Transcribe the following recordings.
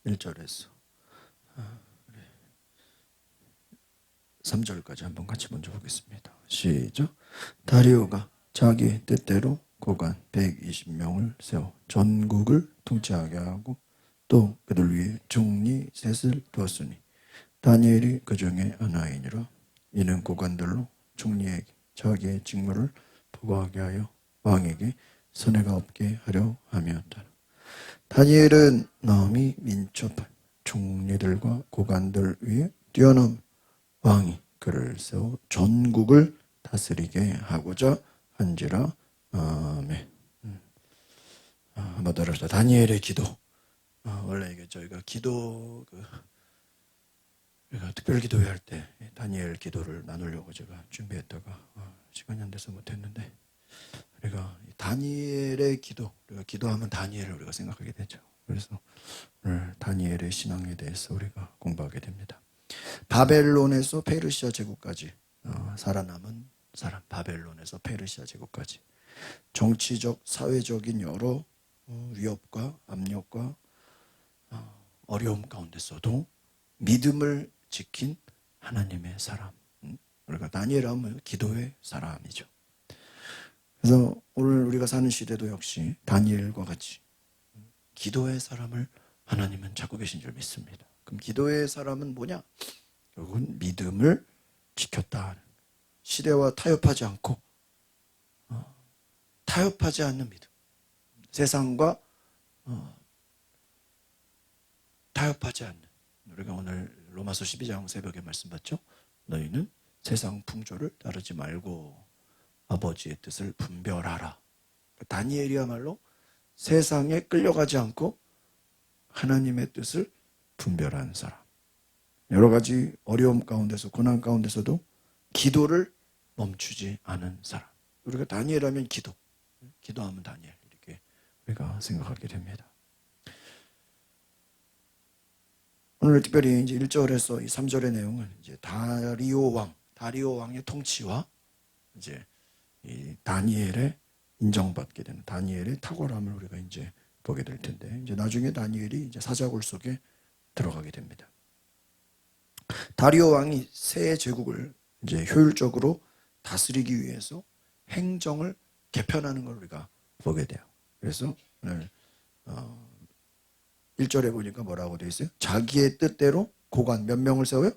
1절에서 3절까지 한번 같이 먼저 보겠습니다. 시작. 다리오가 자기 뜻대로 고관 120명을 세워 전국을 통치하게 하고 또 그들 위에 총리 셋을 두었으니 다니엘이 그 중에 하나이니라. 이는 고관들로 총리에게 자기의 직무를 보고하게 하여 왕에게 손해가 없게 하려 함이었다. 다니엘은 마음이 민첩한 총리들과 고관들 위에 뛰어넘 왕이 그를 세워 전국을 다스리게 하고자 한지라. 아멘. 한번 더 합시다. 다니엘의 기도. 원래 이게 저희가 기도 우리가 특별 기도회 할 때 다니엘 기도를 나누려고 제가 준비했다가 시간이 안 돼서 못했는데, 우리가 다니엘의 기도, 우리가 기도하면 다니엘을 우리가 생각하게 되죠. 그래서 오늘 다니엘의 신앙에 대해서 우리가 공부하게 됩니다. 바벨론에서 페르시아 제국까지 살아남은 사람, 바벨론에서 페르시아 제국까지 정치적, 사회적인 여러 위협과 압력과 어려움 가운데서도 믿음을 지킨 하나님의 사람, 우리가 다니엘 하면 기도의 사람이죠. 그래서 오늘 우리가 사는 시대도 역시 다니엘과 같이 기도의 사람을 하나님은 찾고 계신 줄 믿습니다. 그럼 기도의 사람은 뭐냐? 결국은 믿음을 지켰다. 시대와 타협하지 않고 타협하지 않는 믿음, 세상과 타협하지 않는, 우리가 오늘 로마서 12장 새벽에 말씀 봤죠? 너희는 세상 풍조를 따르지 말고 아버지의 뜻을 분별하라. 다니엘이야말로 세상에 끌려가지 않고 하나님의 뜻을 분별하는 사람. 여러 가지 어려움 가운데서, 고난 가운데서도 기도를 멈추지 않은 사람. 우리가 다니엘하면 기도하면 다니엘, 이렇게 우리가 생각하게 됩니다. 오늘 특별히 이제 1절에서 이 3절의 내용은 이제 다리오 왕의 통치와 이제 이 다니엘의 인정받게 되는 다니엘의 탁월함을 우리가 이제 보게 될 텐데, 이제 나중에 다니엘이 이제 사자굴 속에 들어가게 됩니다. 다리오 왕이 새 제국을 이제 효율적으로 다스리기 위해서 행정을 개편하는 걸 우리가 보게 돼요. 그래서 오늘 1절에 보니까 뭐라고 되어 있어요? 자기의 뜻대로 고관 몇 명을 세워요?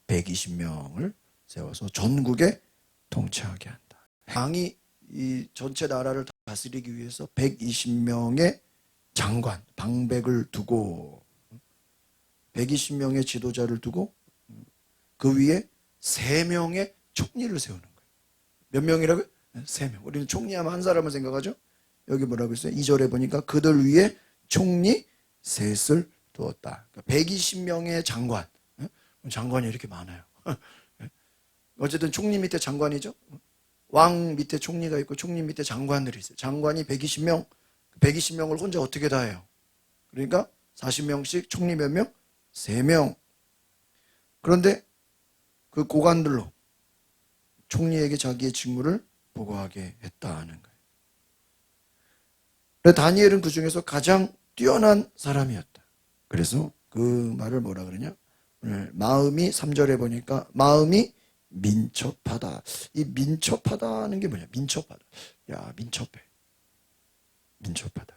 120명을 세워서 전국에 통치하게 한다. 왕이 이 전체 나라를 다스리기 위해서 120명의 장관, 방백을 두고 120명의 지도자를 두고 그 위에 3명의 총리를 세우는 거예요. 몇 명이라고요? 3명. 우리는 총리하면 한 사람을 생각하죠? 여기 뭐라고 했어요? 2절에 보니까 그들 위에 총리 셋을 두었다. 120명의 장관. 장관이 이렇게 많아요. 어쨌든 총리 밑에 장관이죠. 왕 밑에 총리가 있고 총리 밑에 장관들이 있어요. 장관이 120명, 120명을 혼자 어떻게 다 해요? 그러니까 40명씩 총리 몇 명? 3명. 그런데 그 고관들로 총리에게 자기의 직무를 보고하게 했다는 거예요. 다니엘은 그 중에서 가장 뛰어난 사람이었다. 그래서 그 말을 뭐라 그러냐? 오늘 마음이 3절에 보니까 마음이 민첩하다. 이 민첩하다는 게 뭐냐? 민첩하다. 야, 민첩해. 민첩하다.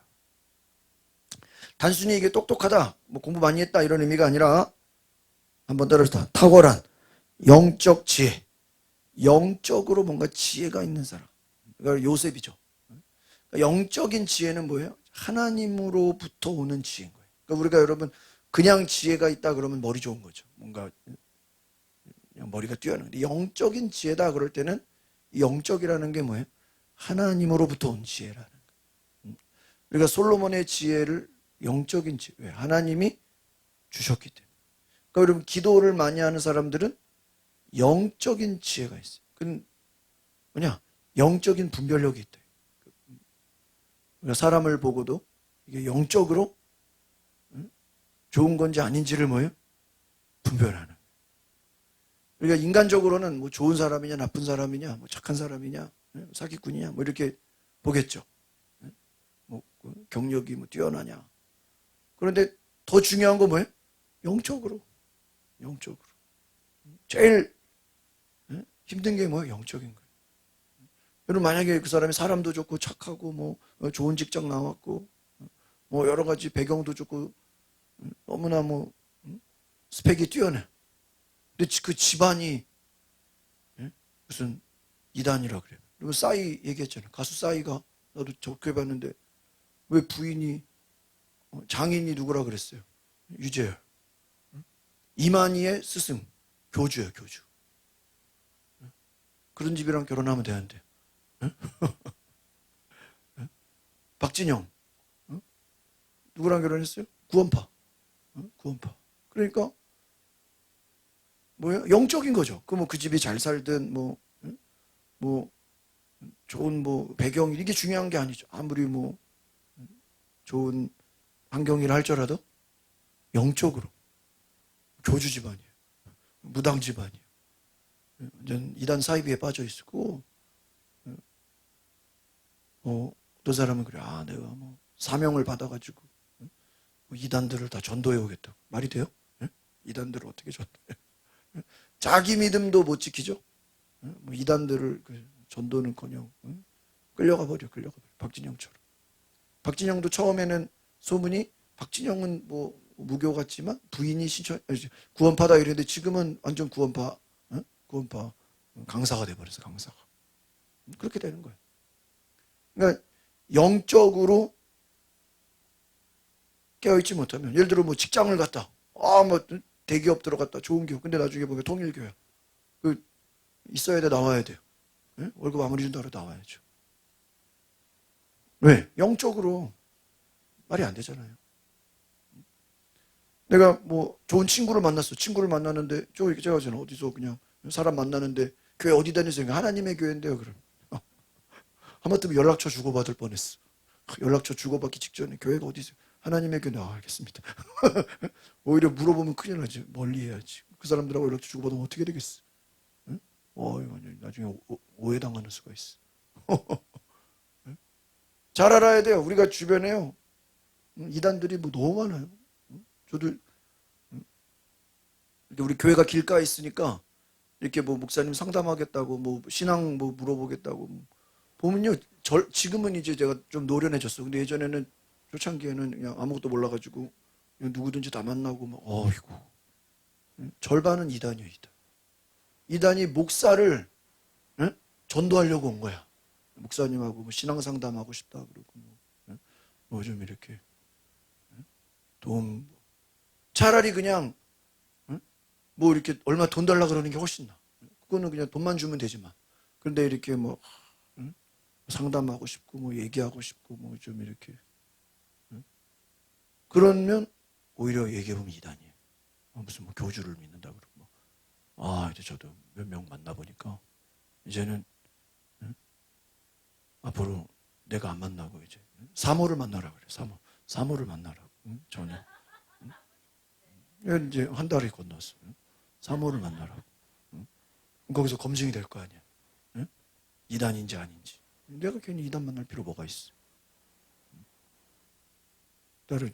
단순히 이게 똑똑하다, 뭐 공부 많이 했다 이런 의미가 아니라, 한번 따라서 탁월한 영적 지혜, 영적으로 뭔가 지혜가 있는 사람. 그러니까 요셉이죠. 영적인 지혜는 뭐예요? 하나님으로부터 오는 지혜인 거예요. 그러니까 우리가 여러분 그냥 지혜가 있다 그러면 머리 좋은 거죠. 뭔가 그냥 머리가 뛰어난. 영적인 지혜다 그럴 때는 이 영적이라는 게 뭐예요? 하나님으로부터 온 지혜라는 거예요. 우리가 솔로몬의 지혜를 영적인 지혜, 왜? 하나님이 주셨기 때문에. 그러니까 여러분 기도를 많이 하는 사람들은 영적인 지혜가 있어요. 그건 뭐냐? 영적인 분별력이 있다. 그러니까 사람을 보고도 이게 영적으로 좋은 건지 아닌지를 뭐예요? 분별하는. 그러니까 인간적으로는 뭐 좋은 사람이냐 나쁜 사람이냐 뭐 착한 사람이냐 사기꾼이냐 뭐 이렇게 보겠죠. 뭐 경력이 뭐 뛰어나냐. 그런데 더 중요한 거 뭐예요? 영적으로. 영적으로. 제일 힘든 게 뭐예요? 영적인 거예요. 여러분 만약에 그 사람이 사람도 좋고 착하고 뭐 좋은 직장 나왔고 뭐 여러 가지 배경도 좋고 너무나 뭐 스펙이 뛰어나. 근데 그 집안이 무슨 이단이라 그래요. 그리고 싸이 얘기했잖아요. 가수 싸이가 나도 적게 봤는데 왜 부인이 장인이 누구라 그랬어요? 유재열. 이만희의 스승 교주예요. 교주. 그런 집이랑 결혼하면 되는데. 박진영 누구랑 결혼했어요? 구원파. 구원파. 그러니까 뭐예요? 영적인 거죠. 그 뭐 그 집이 잘 살든 뭐 좋은 뭐 배경 이게 중요한 게 아니죠. 아무리 뭐 좋은 환경이라 할지라도 영적으로 교주 집안이에요. 무당 집안이에요. 완전 이단 사이비에 빠져 있고 어떤 사람은 그래. 아 내가 뭐 사명을 받아가지고 뭐 이단들을 다 전도해 오겠다고. 말이 돼요? 이단들을 어떻게 전도해? 자기 믿음도 못 지키죠. 뭐 이단들을 전도는커녕 끌려가 버려. 박진영처럼. 박진영도 처음에는 소문이 박진영은 뭐 무교 같지만 부인이 구원파다 이랬는데 지금은 완전 구원파 강사가 돼버려서 강사가. 그렇게 되는 거예요. 그러니까 영적으로 깨어있지 못하면 예를 들어 뭐 직장을 갔다 뭐 대기업 들어갔다 좋은 기업 근데 나중에 보면 통일교회 있어야 돼 나와야 돼요. 월급 아무리 준다 그래도 나와야죠. 왜? 영적으로 말이 안 되잖아요. 내가 뭐 좋은 친구를 만났어. 친구를 만나는데 제가 저는 어디서 그냥 사람 만나는데 교회 어디 다니세요? 하나님의 교회인데요. 그럼 하마터면 연락처 주고받을 뻔했어. 연락처 주고받기 직전에 교회가 어디세요? 하나님의 교회. 알겠습니다. 오히려 물어보면 큰일 나지. 멀리 해야지. 그 사람들하고 연락처 주고받으면 어떻게 되겠어? 나중에 오해당하는 수가 있어. 잘 알아야 돼요. 우리가 주변에요. 이단들이 뭐 너무 많아요. 저도 우리 교회가 길가에 있으니까 이렇게 뭐 목사님 상담하겠다고 뭐 신앙 뭐 물어보겠다고 보면요. 지금은 이제 제가 좀 노련해졌어. 근데 예전에는 초창기에는 그냥 아무것도 몰라가지고 누구든지 다 만나고 막 어이구 절반은 이단이에요. 이단이 목사를 전도하려고 온 거야. 목사님하고 뭐 신앙 상담하고 싶다 그러고 뭐 좀 이렇게 도움 차라리 그냥 뭐 이렇게 얼마 돈 달라 그러는 게 훨씬 나. 그거는 그냥 돈만 주면 되지만 그런데 이렇게 뭐 상담하고 싶고 뭐 얘기하고 싶고 뭐 좀 이렇게 그러면 오히려 얘기해보면 이단이에요. 무슨 뭐 교주를 믿는다 그러고 이제 저도 몇 명 만나보니까 이제는 앞으로 내가 안 만나고 이제 사모를 만나라 그래. 사모를 만나라고. 전혀. 이제 한 달이 건넜어. 사모를 만나라고. 거기서 검증이 될 거 아니야. 이단인지 아닌지. 내가 괜히 이단 만날 필요 뭐가 있어. 나를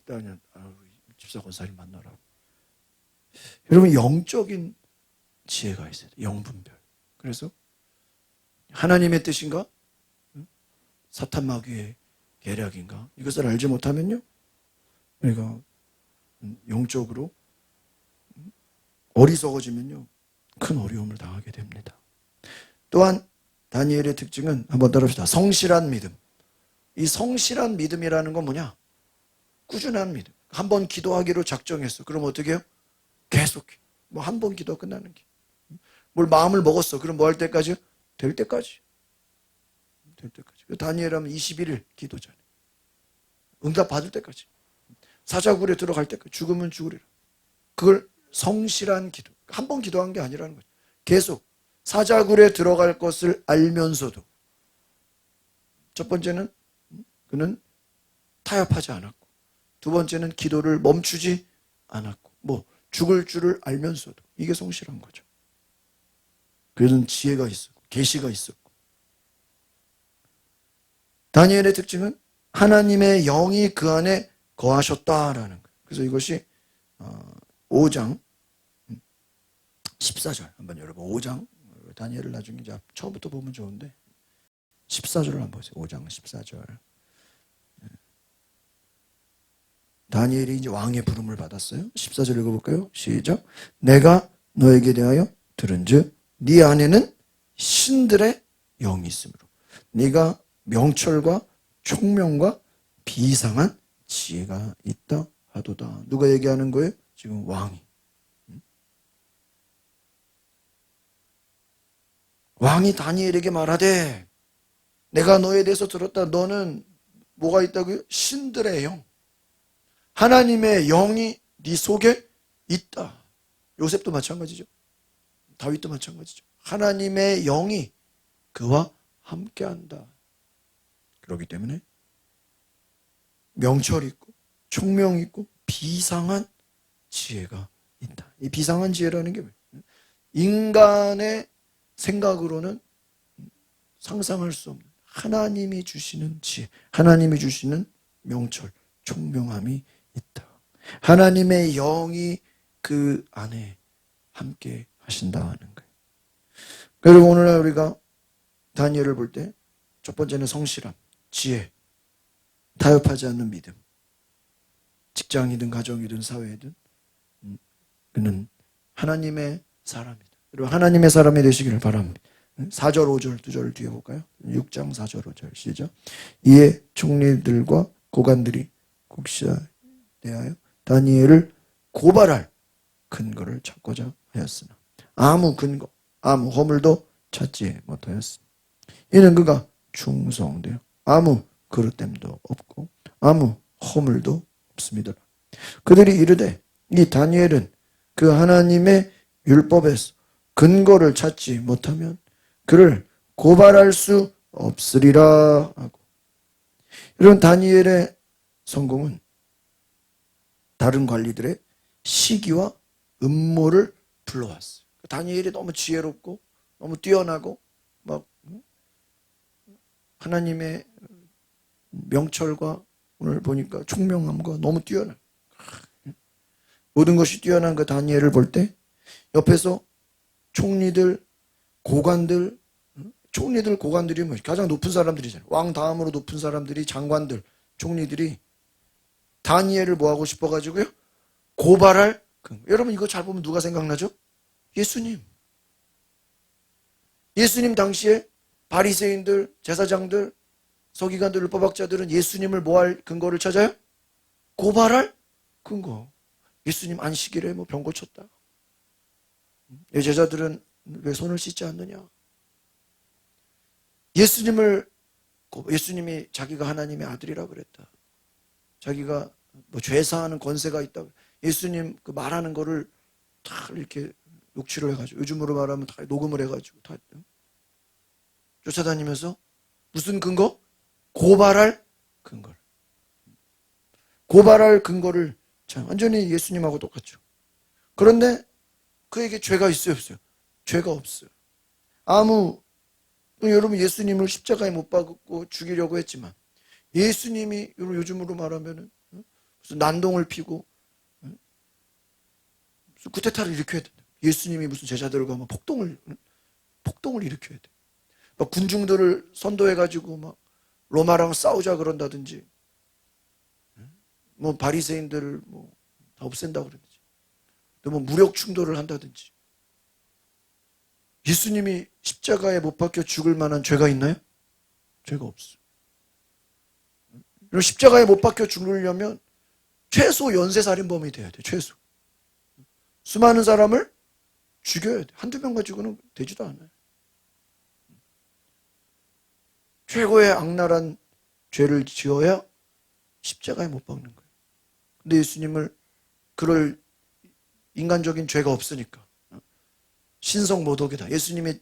집사 권사님 만나라고. 여러분 영적인 지혜가 있어야 돼. 영분별. 그래서 하나님의 뜻인가? 사탄 마귀의 계략인가? 이것을 알지 못하면요. 우리가 영적으로 어리석어지면요. 큰 어려움을 당하게 됩니다. 또한 다니엘의 특징은 한번 따라합시다. 성실한 믿음. 이 성실한 믿음이라는 건 뭐냐? 꾸준한 믿음. 한번 기도하기로 작정했어. 그럼 어떻게 해요? 계속해. 뭐 한 번 기도 끝나는 게. 뭘 마음을 먹었어. 그럼 뭐 할 때까지요? 될 때까지. 될 때까지. 다니엘 하면 21일 기도잖아요. 응답 받을 때까지. 사자굴에 들어갈 때까지. 죽으면 죽으리라. 그걸 성실한 기도. 한 번 기도한 게 아니라는 거죠. 계속 사자굴에 들어갈 것을 알면서도 첫 번째는 그는 타협하지 않았고 두 번째는 기도를 멈추지 않았고 뭐 죽을 줄을 알면서도 이게 성실한 거죠. 그는 지혜가 있었고 계시가 있었고 다니엘의 특징은 하나님의 영이 그 안에 거하셨다라는 거예요. 그래서 이것이 5장 14절 한번 여러분 5장 다니엘을 나중에 이제 처음부터 보면 좋은데 14절을 한번 보세요. 5장 14절. 다니엘이 이제 왕의 부름을 받았어요. 14절 읽어볼까요? 시작. 내가 너에게 대하여 들은즉 네 안에는 신들의 영이 있으므로 네가 명철과 총명과 비상한 지혜가 있다 하도다. 누가 얘기하는 거예요? 지금 왕이. 왕이 다니엘에게 말하되 내가 너에 대해서 들었다. 너는 뭐가 있다고요? 신들의 영. 하나님의 영이 네 속에 있다. 요셉도 마찬가지죠. 다윗도 마찬가지죠. 하나님의 영이 그와 함께한다. 그렇기 때문에 명철이 있고 총명이 있고 비상한 지혜가 있다. 이 비상한 지혜라는 게 뭐예요? 인간의 생각으로는 상상할 수 없는 하나님이 주시는 지혜, 하나님이 주시는 명철, 총명함이 있다. 하나님의 영이 그 안에 함께 하신다는 거예요. 그리고 오늘날 우리가 다니엘을 볼 때 첫 번째는 성실함, 지혜, 타협하지 않는 믿음. 직장이든 가정이든 사회이든 그는 하나님의 사람이다. 그리고 하나님의 사람이 되시기를 바랍니다. 4절 5절 두 절을 뒤에 볼까요? 6장 4절 5절 시작. 이에 총리들과 고관들이 국시에 대하여 다니엘을 고발할 근거를 찾고자 하였으나 아무 근거, 아무 허물도 찾지 못하였습니다. 이는 그가 충성되어 아무 그릇됨도 없고 아무 허물도 없습니다. 그들이 이르되 이 다니엘은 그 하나님의 율법에서 근거를 찾지 못하면 그를 고발할 수 없으리라 하고. 이런 다니엘의 성공은 다른 관리들의 시기와 음모를 불러왔어요. 다니엘이 너무 지혜롭고 너무 뛰어나고 막 하나님의 명철과 오늘 보니까 총명함과 너무 뛰어나. 모든 것이 뛰어난 그 다니엘을 볼 때 옆에서 총리들, 고관들, 총리들, 고관들이 뭐 가장 높은 사람들이잖아요. 왕 다음으로 높은 사람들이 장관들, 총리들이 다니엘을 뭐 하고 싶어가지고요? 고발할. 여러분 이거 잘 보면 누가 생각나죠? 예수님. 예수님 당시에 바리새인들, 제사장들, 서기관들, 율법학자들은 예수님을 뭐 할 근거를 찾아요? 고발할 근거. 예수님 안식일에 뭐 병 고쳤다. 내 제자들은 왜 손을 씻지 않느냐? 예수님이 자기가 하나님의 아들이라고 그랬다. 자기가 뭐 죄사하는 권세가 있다. 예수님 그 말하는 거를 다 이렇게 녹취를 해가지고 요즘으로 말하면 다 녹음을 해가지고 다 쫓아다니면서 무슨 근거? 고발할 근거를. 고발할 근거를 참 완전히 예수님하고 똑같죠. 그런데 그에게 죄가 있어요, 없어요? 죄가 없어요. 여러분 예수님을 십자가에 못 박고 죽이려고 했지만 예수님이 요즘으로 말하면 무슨 난동을 피고 무슨 쿠데타를 일으켜야 된다. 예수님이 무슨 제자들과 막 폭동을 일으켜야 돼. 막 군중들을 선도해가지고 막 로마랑 싸우자 그런다든지, 뭐 바리새인들을 뭐 다 없앤다 그러든지, 또 뭐 무력 충돌을 한다든지. 예수님이 십자가에 못 박혀 죽을 만한 죄가 있나요? 죄가 없어. 십자가에 못 박혀 죽으려면 최소 연쇄살인범이 돼야 돼. 최소. 수많은 사람을 죽여야 돼. 한두 명 가지고는 되지도 않아요. 최고의 악랄한 죄를 지어야 십자가에 못 박는 거예요. 근데 예수님을 그럴 인간적인 죄가 없으니까 신성모독이다. 예수님이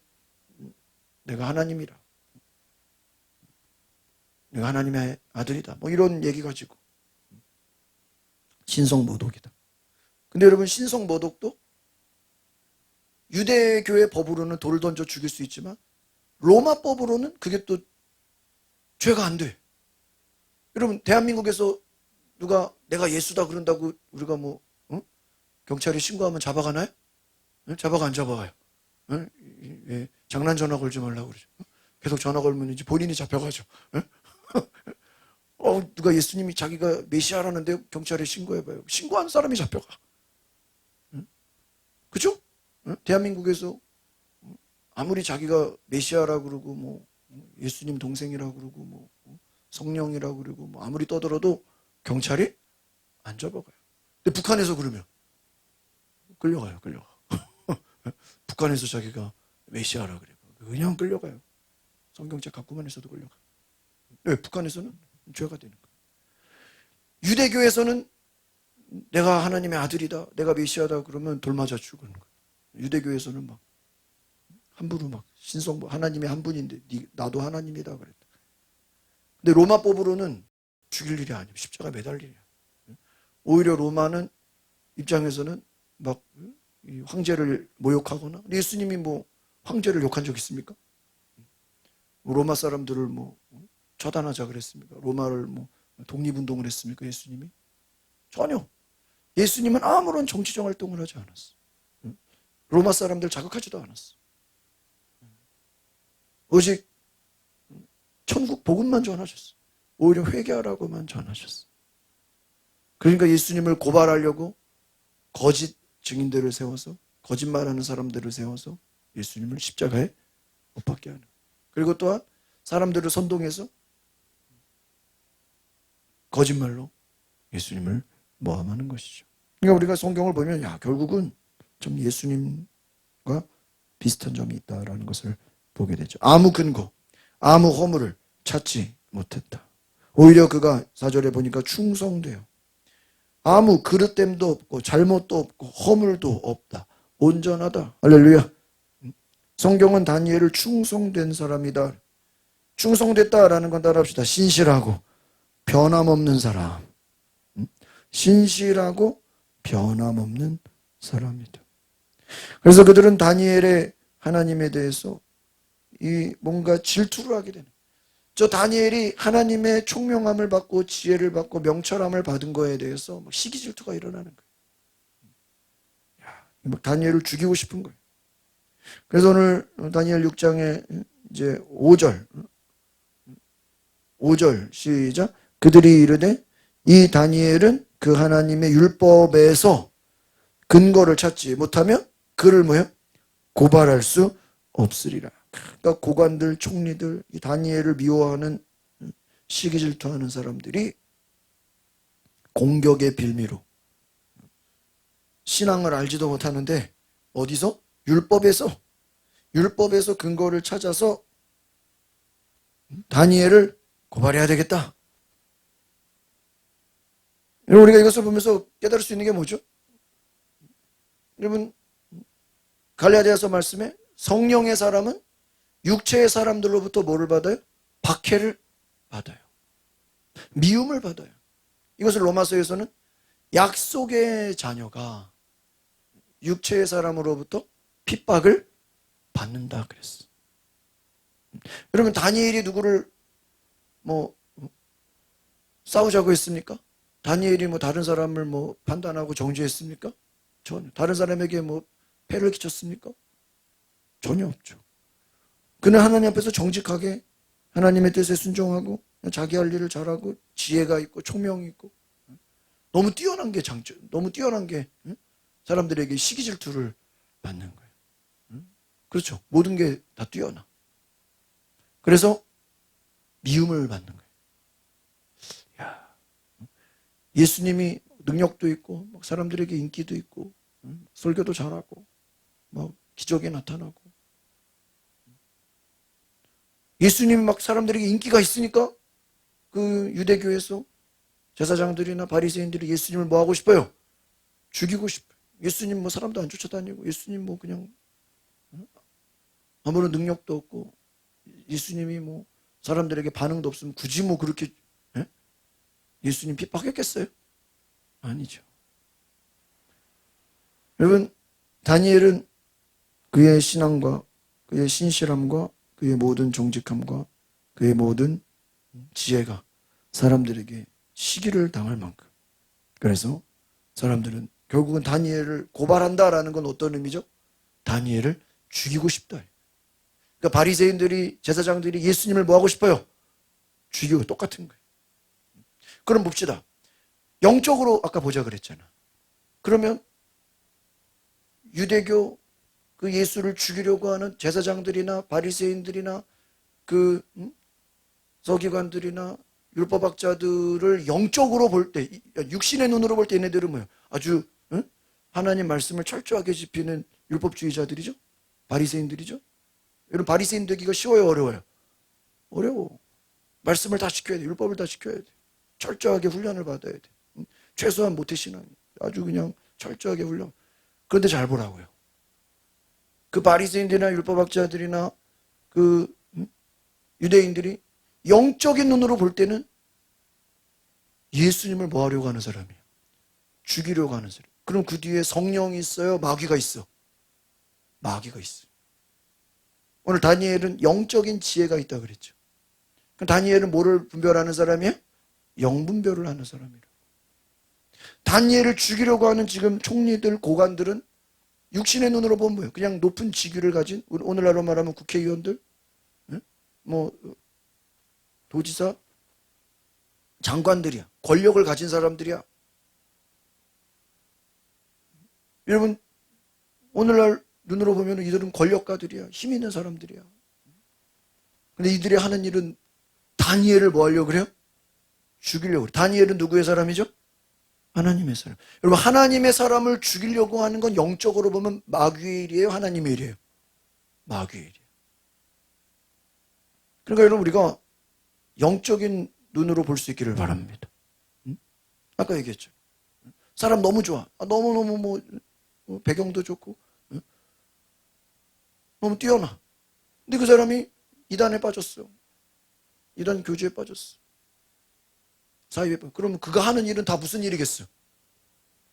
내가 하나님이라. 내가 하나님의 아들이다. 뭐 이런 얘기 가지고 신성모독이다. 근데 여러분 신성모독도 유대교의 법으로는 돌을 던져 죽일 수 있지만 로마 법으로는 그게 또 죄가 안 돼. 여러분 대한민국에서 누가 내가 예수다 그런다고 우리가 뭐 경찰에 신고하면 잡아가나요? 잡아가 안 잡아가요? 예, 장난 전화 걸지 말라고 그러죠. 계속 전화 걸면 이제 본인이 잡혀가죠. 누가 예수님이 자기가 메시아라는데 경찰에 신고해봐요. 신고한 사람이 잡혀가. 그죠? 대한민국에서 아무리 자기가 메시아라고 그러고 뭐 예수님 동생이라고 그러고 뭐 성령이라고 그러고 뭐 아무리 떠들어도 경찰이 안 잡아가요. 근데 북한에서 그러면 끌려가요. 북한에서 자기가 메시아라 그래요. 그냥 끌려가요. 성경책 갖고만 있어도 끌려가. 왜? 북한에서는 죄가 되는 거예요. 유대교에서는 내가 하나님의 아들이다, 내가 메시아다 그러면 돌 맞아 죽는 거예요. 유대교에서는 막 함부로 막 신성 하나님이 한 분인데 나도 하나님이다 그랬다. 근데 로마법으로는 죽일 일이 아니에요. 십자가 매달 일이야. 오히려 로마는 입장에서는 막 황제를 모욕하거나, 예수님이 뭐 황제를 욕한 적 있습니까? 로마 사람들을 뭐 처단하자 그랬습니까? 로마를 뭐 독립운동을 했습니까? 예수님이? 전혀. 예수님은 아무런 정치적 활동을 하지 않았어. 로마 사람들 자극하지도 않았어. 오직 천국 복음만 전하셨어. 오히려 회개하라고만 전하셨어. 그러니까 예수님을 고발하려고 거짓 증인들을 세워서, 거짓말하는 사람들을 세워서 예수님을 십자가에 못 박게 하는. 그리고 또한 사람들을 선동해서 거짓말로 예수님을 모함하는 것이죠. 그러니까 우리가 성경을 보면 결국은 좀 예수님과 비슷한 점이 있다라는 것을 보게 되죠. 아무 근거, 아무 허물을 찾지 못했다. 오히려 그가 4절에 보니까 충성돼요. 아무 그릇됨도 없고 잘못도 없고 허물도 없다. 온전하다. 할렐루야. 성경은 다니엘을 충성된 사람이다. 충성됐다라는 건 따라합시다. 신실하고 변함없는 사람. 신실하고 변함없는 사람이다. 그래서 그들은 다니엘의 하나님에 대해서 뭔가 질투를 하게 되는. 저 다니엘이 하나님의 총명함을 받고 지혜를 받고 명철함을 받은 거에 대해서 시기 질투가 일어나는 거예요. 다니엘을 죽이고 싶은 거예요. 그래서 오늘 다니엘 6장에 이제 5절 시작. 그들이 이르되 이 다니엘은 그 하나님의 율법에서 근거를 찾지 못하면 그를 뭐요? 고발할 수 없으리라. 그러니까 고관들, 총리들, 이 다니엘을 미워하는 시기 질투하는 사람들이 공격의 빌미로 신앙을 알지도 못하는데 어디서? 율법에서 근거를 찾아서 다니엘을 고발해야 되겠다. 여러분, 우리가 이것을 보면서 깨달을 수 있는 게 뭐죠? 여러분, 갈라디아서 말씀에 성령의 사람은 육체의 사람들로부터 뭐를 받아요? 박해를 받아요. 미움을 받아요. 이것을 로마서에서는 약속의 자녀가 육체의 사람으로부터 핍박을 받는다 그랬어. 여러분, 다니엘이 누구를 싸우자고 했습니까? 다니엘이 다른 사람을 판단하고 정죄했습니까? 전혀. 다른 사람에게 폐를 끼쳤습니까? 전혀 없죠. 그는 하나님 앞에서 정직하게 하나님의 뜻에 순종하고 자기 할 일을 잘하고 지혜가 있고 총명이 있고 너무 뛰어난 게 장점, 너무 뛰어난 게 사람들에게 시기 질투를 받는 거예요. 그렇죠. 모든 게 다 뛰어나. 그래서 미움을 받는 거예요. 예수님이 능력도 있고 사람들에게 인기도 있고 설교도 잘하고 기적이 나타나고 예수님이 사람들에게 인기가 있으니까 그 유대교에서 제사장들이나 바리새인들이 예수님을 뭐 하고 싶어요? 죽이고 싶어요. 예수님 사람도 안 쫓아다니고 예수님 그냥 아무런 능력도 없고 예수님이 사람들에게 반응도 없으면 굳이 그렇게 예수님 핍박했겠어요? 아니죠. 여러분, 다니엘은 그의 신앙과 그의 신실함과 그의 모든 정직함과 그의 모든 지혜가 사람들에게 시기를 당할 만큼 그래서 사람들은 결국은 다니엘을 고발한다라는 건 어떤 의미죠? 다니엘을 죽이고 싶다. 그러니까 바리새인들이, 제사장들이 예수님을 뭐 하고 싶어요? 죽이고, 똑같은 거예요. 그럼 봅시다. 영적으로 아까 보자 그랬잖아. 그러면 유대교 그 예수를 죽이려고 하는 제사장들이나 바리새인들이나 그 서기관들이나 율법학자들을 영적으로 볼 때, 육신의 눈으로 볼 때 얘네들은 뭐예요? 아주 하나님 말씀을 철저하게 지키는 율법주의자들이죠? 바리새인들이죠? 여러분, 바리새인 되기가 쉬워요, 어려워요? 어려워. 말씀을 다 지켜야 돼. 율법을 다 지켜야 돼. 철저하게 훈련을 받아야 돼. 최소한 모태신앙. 아주 그냥 철저하게 훈련. 그런데 잘 보라고요. 그 바리새인들이나 율법학자들이나 그 유대인들이 영적인 눈으로 볼 때는 예수님을 뭐 하려고 하는 사람이에요? 죽이려고 하는 사람. 그럼 그 뒤에 성령이 있어요? 마귀가 있어? 마귀가 있어. 오늘 다니엘은 영적인 지혜가 있다 그랬죠. 그럼 다니엘은 뭐를 분별하는 사람이에요? 영분별을 하는 사람이에요. 다니엘을 죽이려고 하는 지금 총리들, 고관들은 육신의 눈으로 보면 뭐예요? 그냥 높은 직위를 가진, 오늘날로 말하면 국회의원들, 뭐 도지사, 장관들이야. 권력을 가진 사람들이야. 여러분, 오늘날 눈으로 보면 이들은 권력가들이야. 힘 있는 사람들이야. 근데 이들이 하는 일은 다니엘을 뭐 하려고 그래요? 죽이려고 그래요. 다니엘은 누구의 사람이죠? 하나님의 사람. 여러분, 하나님의 사람을 죽이려고 하는 건 영적으로 보면 마귀의 일이에요? 하나님의 일이에요? 마귀의 일이에요. 그러니까 여러분, 우리가 영적인 눈으로 볼 수 있기를 바랍니다. 아까 얘기했죠. 사람 너무 좋아. 너무너무 뭐 배경도 좋고 너무 뛰어나. 근데 그 사람이 이단에 빠졌어. 이단 교주에 빠졌어. 사이에 빠졌어. 그러면 그가 하는 일은 다 무슨 일이겠어?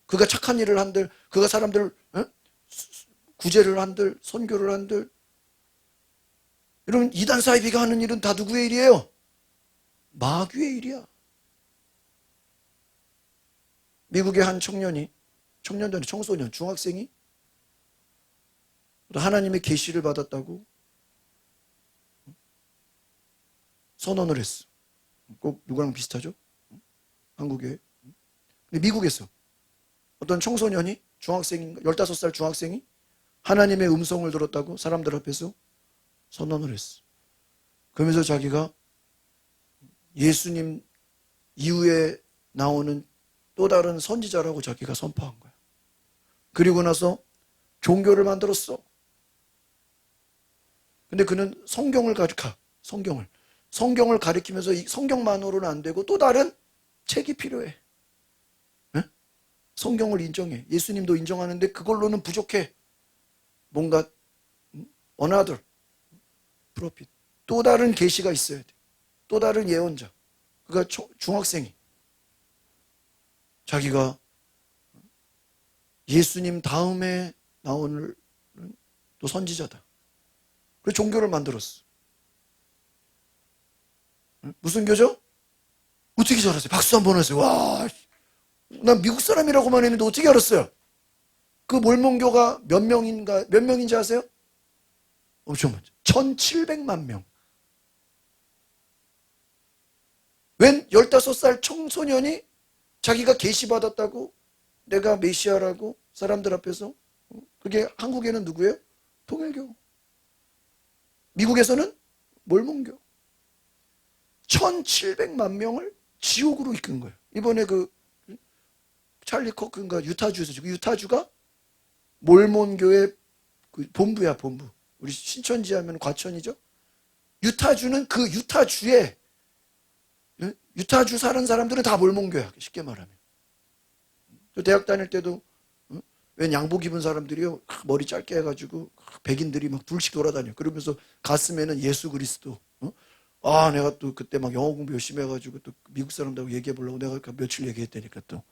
그가 착한 일을 한들, 그가 사람들 구제를 한들, 선교를 한들. 여러분, 이단 사이비가 하는 일은 다 누구의 일이에요? 마귀의 일이야. 미국의 한 청년이, 청년도 아니라 청소년, 중학생이 하나님의 계시를 받았다고 선언을 했어. 꼭 누구랑 비슷하죠? 한국에. 근데 미국에서 어떤 청소년이, 중학생인가, 15살 중학생이 하나님의 음성을 들었다고 사람들 앞에서 선언을 했어. 그러면서 자기가 예수님 이후에 나오는 또 다른 선지자라고 자기가 선포한 거야. 그리고 나서 종교를 만들었어. 근데 그는 성경을 가르쳐. 성경을 가리키면서 이 성경만으로는 안 되고 또 다른 책이 필요해. 네? 성경을 인정해. 예수님도 인정하는데 그걸로는 부족해. 뭔가 another prophet. 또 다른 계시가 있어야 돼. 또 다른 예언자. 그가 중학생이 자기가 예수님 다음에 나오는 또 선지자다. 그래서 종교를 만들었어. 무슨 교죠? 어떻게 알았어요? 박수 한번 하세요. 와, 난 미국 사람이라고만 했는데 어떻게 알았어요? 그 몰몬교가 몇 명인지 아세요? 엄청 많죠. 1700만 명. 웬 15살 청소년이 자기가 계시받았다고, 내가 메시아라고 사람들 앞에서. 그게 한국에는 누구예요? 통일교. 미국에서는 몰몬교. 1700만 명을 지옥으로 이끈 거예요. 이번에 그 찰리 코크인가 유타주에서, 유타주가 몰몬교의 그 본부야, 본부. 우리 신천지 하면 과천이죠. 유타주는 그 유타주에, 유타주 사는 사람들은 다 몰몬교야, 쉽게 말하면. 저 대학 다닐 때도 웬 양복 입은 사람들이요, 머리 짧게 해가지고 백인들이 막 둘씩 돌아다녀. 그러면서 가슴에는 예수 그리스도. 내가 또 그때 막 영어 공부 열심히 해가지고 또 미국 사람들하고 얘기해 보려고 내가 며칠 얘기했다니까 또.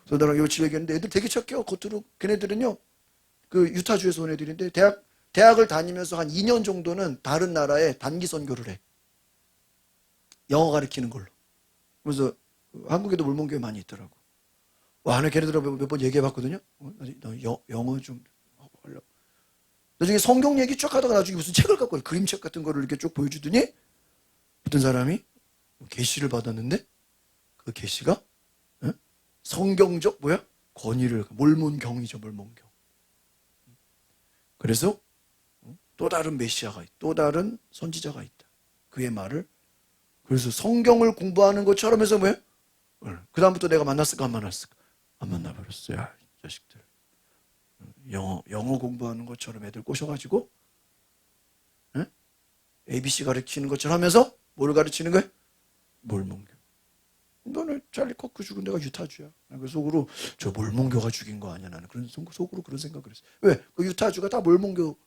그래서 나랑 며칠 얘기했는데 애들 되게 착해요. 겉으로. 걔네들은요, 그 유타주에서 온 애들인데 대학을 다니면서 한 2년 정도는 다른 나라에 단기 선교를 해. 영어 가르치는 걸로. 그래서 한국에도 몰몬교회 많이 있더라고. 안에 걔네들하고 몇 번 얘기해봤거든요. 영어 좀 하려고. 나중에 성경 얘기 쭉 하다가 나중에 무슨 책을 갖고 그림책 같은 거를 이렇게 쭉 보여주더니 어떤 사람이 계시를 받았는데 그 계시가 성경적 뭐야? 권위를 몰몬경이죠. 몰몬경. 그래서 또 다른 메시아가 있다. 또 다른 선지자가 있다. 그의 말을 그래서 성경을 공부하는 것처럼 해서 뭐야? 그 다음부터 내가 만났을까 안 만났을까? 안 만나버렸어요. 야, 이 자식들. 영어 공부하는 것처럼 애들 꼬셔가지고 ABC 가르치는 것처럼 하면서 뭘 가르치는 거야? 몰몬교. 너네 찰리 코크 죽은 데가 유타주야. 그 속으로 저 몰몬교가 죽인 거 아니야. 나는 그런 속으로 그런 생각을 했어. 왜? 그 유타주가 다 몰몬교.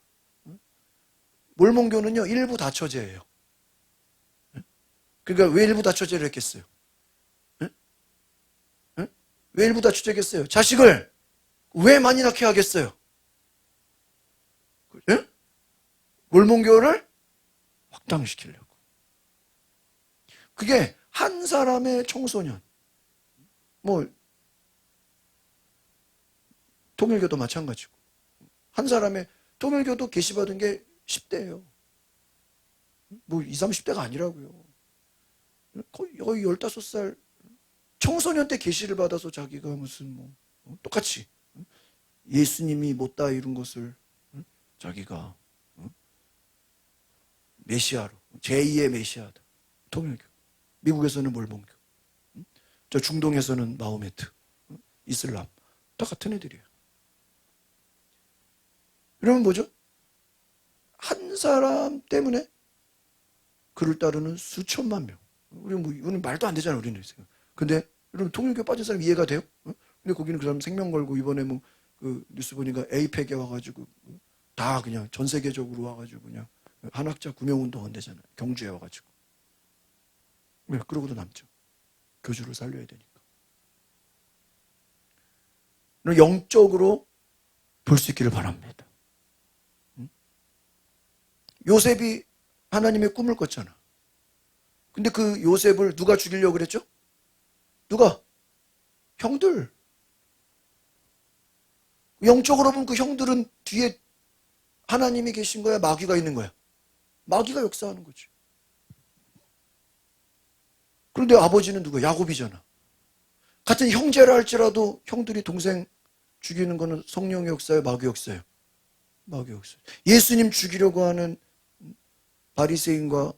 몰몬교는요 일부 다처제예요. 그러니까 왜 일부 다처제를 했겠어요? 왜 일부 다처제겠어요? 자식을 왜 많이 낳게 하겠어요? 몰몬교를 확장시키려고. 그게 한 사람의 청소년, 뭐 통일교도 마찬가지고 한 사람의 통일교도 계시받은 게 10대예요. 뭐 20, 30대가 아니라고요. 거의 15살 청소년 때 계시를 받아서 자기가 무슨 뭐 똑같이 예수님이 못다 이룬 것을 자기가 메시아로 제2의 메시아다. 통일교. 미국에서는 몰몬교. 저 중동에서는 마호메트. 이슬람. 다 같은 애들이에요. 그러면 뭐죠? 한 사람 때문에 그를 따르는 수천만 명. 우리는 말도 안 되잖아요. 우리는. 근데 여러분 통일교 빠진 사람 이해가 돼요? 근데 거기는 그 사람 생명 걸고 이번에 뭐 그 뉴스 보니까 에이펙에 와가지고 다 그냥 전 세계적으로 와가지고 그냥 한학자 구명운동 한대잖아요. 경주에 와가지고. 왜? 그러고도 남죠. 교주를 살려야 되니까. 영적으로 볼 수 있기를 바랍니다. 요셉이 하나님의 꿈을 꿨잖아. 근데 그 요셉을 누가 죽이려고 그랬죠? 누가? 형들. 영적으로 보면 그 형들은 뒤에 하나님이 계신 거야? 마귀가 있는 거야? 마귀가 역사하는 거지. 그런데 아버지는 누구야? 야곱이잖아. 같은 형제라 할지라도 형들이 동생 죽이는 거는 성령의 역사예요? 마귀 역사예요? 마귀 역사. 예수님 죽이려고 하는 바리새인과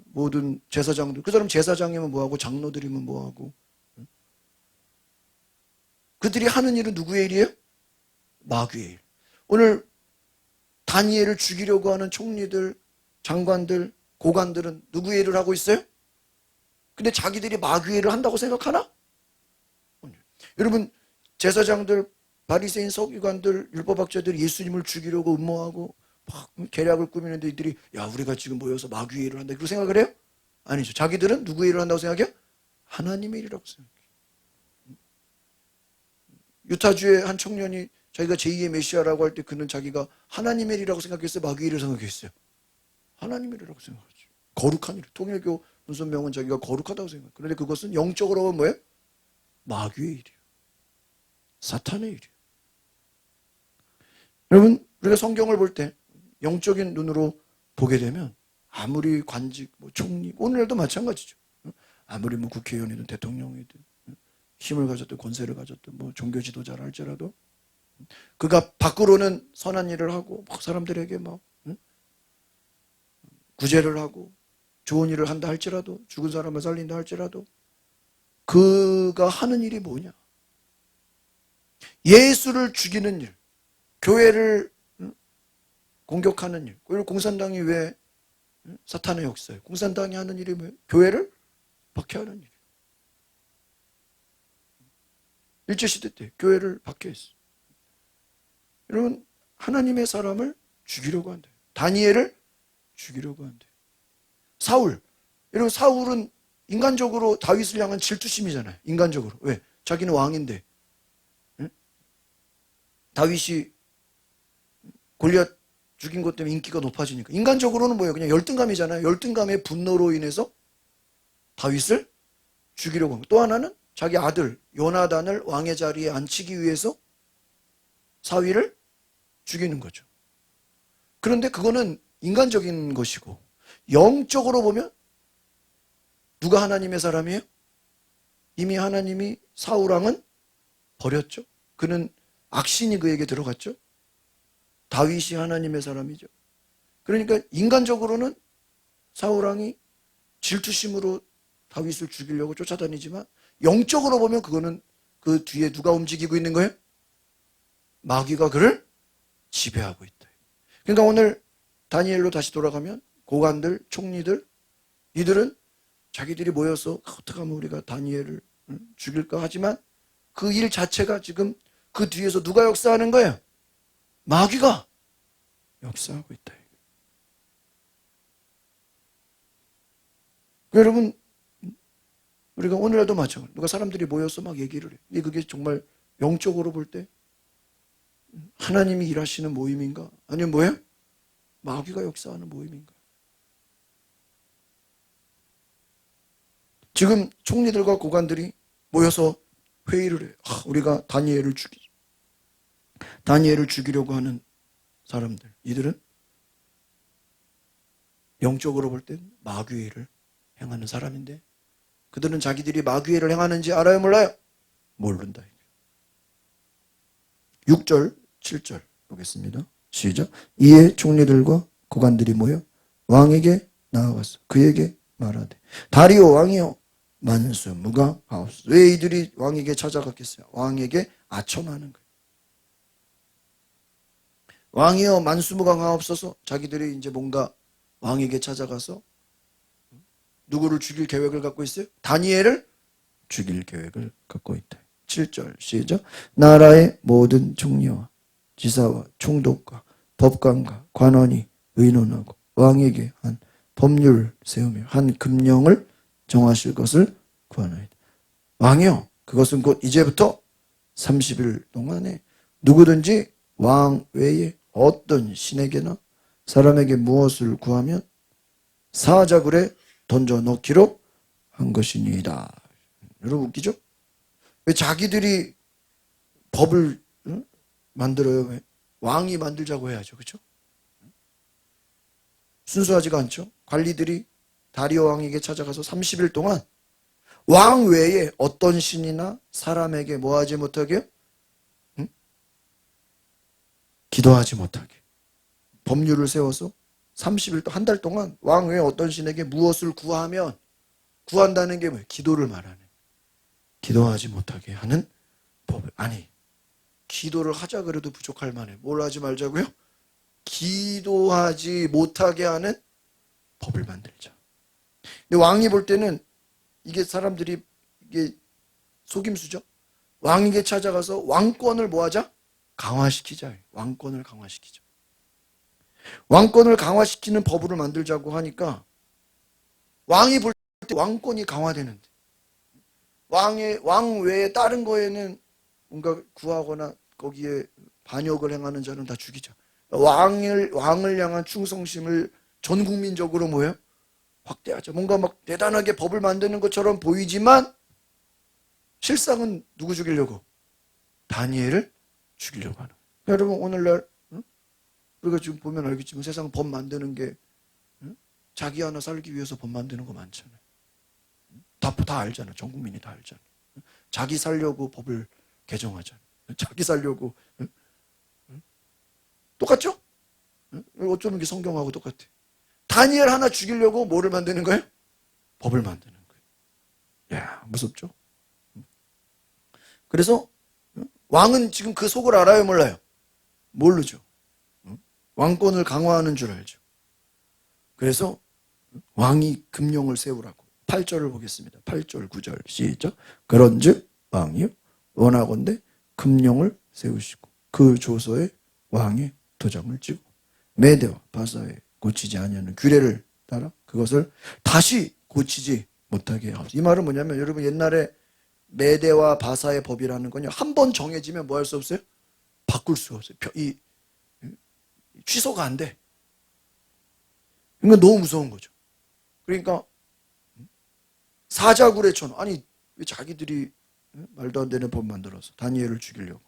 모든 제사장들, 그 사람 제사장이면 뭐하고 장로들이면 뭐하고, 그들이 하는 일은 누구의 일이에요? 마귀의 일. 오늘 다니엘을 죽이려고 하는 총리들, 장관들, 고관들은 누구의 일을 하고 있어요? 근데 자기들이 마귀의 일을 한다고 생각하나? 여러분 제사장들, 바리새인, 서기관들, 율법학자들이 예수님을 죽이려고 음모하고 막 계략을 꾸미는데 이들이 야 우리가 지금 모여서 마귀의 일을 한다 그렇게 생각을 해요? 아니죠. 자기들은 누구의 일을 한다고 생각해요? 하나님의 일이라고 생각해요. 유타주의 한 청년이 자기가 제2의 메시아라고 할 때 그는 자기가 하나님의 일이라고 생각했어요? 마귀의 일을 생각했어요? 하나님의 일이라고 생각하죠. 거룩한 일. 통일교 문선명은 자기가 거룩하다고 생각해요. 그런데 그것은 영적으로 보면 뭐예요? 마귀의 일이에요. 사탄의 일이에요. 여러분 우리가 성경을 볼 때 영적인 눈으로 보게 되면 아무리 관직, 뭐 총리, 오늘도 마찬가지죠. 아무리 뭐 국회의원이든 대통령이든 힘을 가졌든 권세를 가졌든 뭐 종교 지도자라 할지라도 그가 밖으로는 선한 일을 하고 막 사람들에게 막 구제를 하고 좋은 일을 한다 할지라도 죽은 사람을 살린다 할지라도 그가 하는 일이 뭐냐? 예수를 죽이는 일, 교회를 공격하는 일. 오늘 공산당이 왜 사탄의 역사예요? 공산당이 하는 일이 뭐예요? 교회를 박해하는 일이에요. 일제시대 때 교회를 박해했어요. 여러분 하나님의 사람을 죽이려고 한대요. 다니엘을 죽이려고 한대요. 사울. 여러분 사울은 인간적으로 다윗을 향한 질투심이잖아요. 인간적으로. 왜? 자기는 왕인데 다윗이 골리앗 죽인 것 때문에 인기가 높아지니까. 인간적으로는 뭐예요? 그냥 열등감이잖아요. 열등감의 분노로 인해서 다윗을 죽이려고 합니다. 또 하나는 자기 아들 요나단을 왕의 자리에 앉히기 위해서 사위를 죽이는 거죠. 그런데 그거는 인간적인 것이고 영적으로 보면 누가 하나님의 사람이에요? 이미 하나님이 사울 왕은 버렸죠. 그는 악신이 그에게 들어갔죠. 다윗이 하나님의 사람이죠. 그러니까 인간적으로는 사울 왕이 질투심으로 다윗을 죽이려고 쫓아다니지만 영적으로 보면 그거는 그 뒤에 누가 움직이고 있는 거예요? 마귀가 그를 지배하고 있다. 그러니까 오늘 다니엘로 다시 돌아가면 고관들, 총리들, 이들은 자기들이 모여서 어떻게 하면 우리가 다니엘을 죽일까 하지만 그 일 자체가 지금 그 뒤에서 누가 역사하는 거예요? 마귀가 역사하고 있다. 여러분, 우리가 오늘날도 마찬가지로 누가 사람들이 모여서 막 얘기를 해. 근데 그게 정말 영적으로 볼 때 하나님이 일하시는 모임인가? 아니면 뭐예요? 마귀가 역사하는 모임인가? 지금 총리들과 고관들이 모여서 회의를 해요. 우리가 다니엘을 죽이려고 하는 사람들. 이들은 영적으로 볼 땐 마귀의 일을 행하는 사람인데 그들은 자기들이 마귀의 일을 행하는지 알아요? 몰라요? 모른다. 6절, 7절 보겠습니다. 시작. 이에 총리들과 고관들이 모여 왕에게 나아가서 그에게 말하되 다리오 왕이여 만수무가 하옵소서. 왜 이들이 왕에게 찾아갔겠어요? 왕에게 아첨하는 거예요. 왕이여 만수무가 하옵소서. 자기들이 이제 뭔가 왕에게 찾아가서 누구를 죽일 계획을 갖고 있어요? 다니엘을 죽일 계획을 갖고 있다. 7절 시작. 나라의 모든 총리와 지사와 총독과 법관과 관원이 의논하고 왕에게 한 법률 세우며 한 금령을 정하실 것을 구하나이다. 왕이요, 그것은 곧 이제부터 30일 동안에 누구든지 왕 외에 어떤 신에게나 사람에게 무엇을 구하면 사자굴에 던져 넣기로 한 것이니이다. 여러분 웃기죠? 왜 자기들이 법을 만들어요? 왜? 왕이 만들자고 해야죠. 그렇죠? 순수하지가 않죠. 관리들이 다리오 왕에게 찾아가서 30일 동안 왕 외에 어떤 신이나 사람에게 뭐하지 못하게? 기도하지 못하게. 법률을 세워서 30일, 한 달 동안 왕 외에 어떤 신에게 무엇을 구하면 구한다는 게 뭐예요? 기도를 말하는. 기도하지 못하게 하는 법. 아니, 기도를 하자 그래도 부족할 만해. 뭘 하지 말자고요? 기도하지 못하게 하는 법을 만들자. 근데 왕이 볼 때는 이게 사람들이 이게 속임수죠. 왕에게 찾아가서 왕권을 뭐하자? 강화시키자. 왕권을 강화시키자. 왕권을 강화시키는 법을 만들자고 하니까 왕이 볼 때 왕권이 강화되는데 왕 외에 다른 거에는 뭔가 구하거나 거기에 반역을 행하는 자는 다 죽이자. 왕을 향한 충성심을 전 국민적으로 뭐예요? 확대하자. 뭔가 막 대단하게 법을 만드는 것처럼 보이지만 실상은 누구 죽이려고? 다니엘을 죽이려고 하는 거예요. 여러분 오늘날 우리가 지금 보면 알겠지만 세상 법 만드는 게 자기 하나 살기 위해서 법 만드는 거 많잖아요. 다 알잖아. 전 국민이 다 알잖아. 자기 살려고 법을 개정하잖아. 자기 살려고 똑같죠? 어쩌면 이게 성경하고 똑같아. 다니엘 하나 죽이려고 뭐를 만드는 거예요? 법을 만드는 거예요. 야, 무섭죠? 그래서 왕은 지금 그 속을 알아요, 몰라요? 모르죠. 왕권을 강화하는 줄 알죠. 그래서 왕이 금령을 세우라고 8절을 보겠습니다. 8절 9절 시작. 그런즉 왕이요 원하건대 금령을 세우시고 그 조서에 왕의 도장을 찍고 메대와 바사에 고치지 아니하는 규례를 따라 그것을 다시 고치지 못하게 하옵소서. 이 말은 뭐냐면 여러분 옛날에 메대와 바사의 법이라는 건요 한 번 정해지면 뭐 할 수 없어요? 바꿀 수 없어요. 취소가 안 돼. 이건 너무 무서운 거죠. 그러니까 사자굴에 쳐넣어. 아니 왜 자기들이 말도 안 되는 법 만들어서 다니엘을 죽이려고.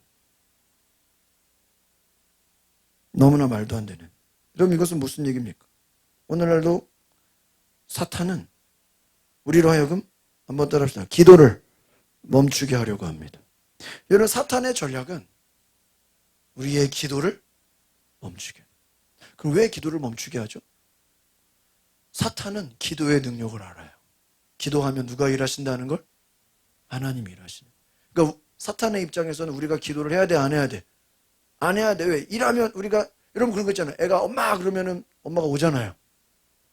너무나 말도 안 되는. 그럼 이것은 무슨 얘기입니까? 오늘날도 사탄은 우리로 하여금 한번 따라합시다. 기도를 멈추게 하려고 합니다. 여러분, 사탄의 전략은 우리의 기도를 멈추게. 그럼 왜 기도를 멈추게 하죠? 사탄은 기도의 능력을 알아요. 기도하면 누가 일하신다는 걸? 하나님이 일하시는. 그러니까 사탄의 입장에서는 우리가 기도를 해야 돼, 안 해야 돼? 안 해야 돼. 왜? 일하면 우리가, 여러분 그런 거 있잖아요. 애가 엄마 그러면은 엄마가 오잖아요.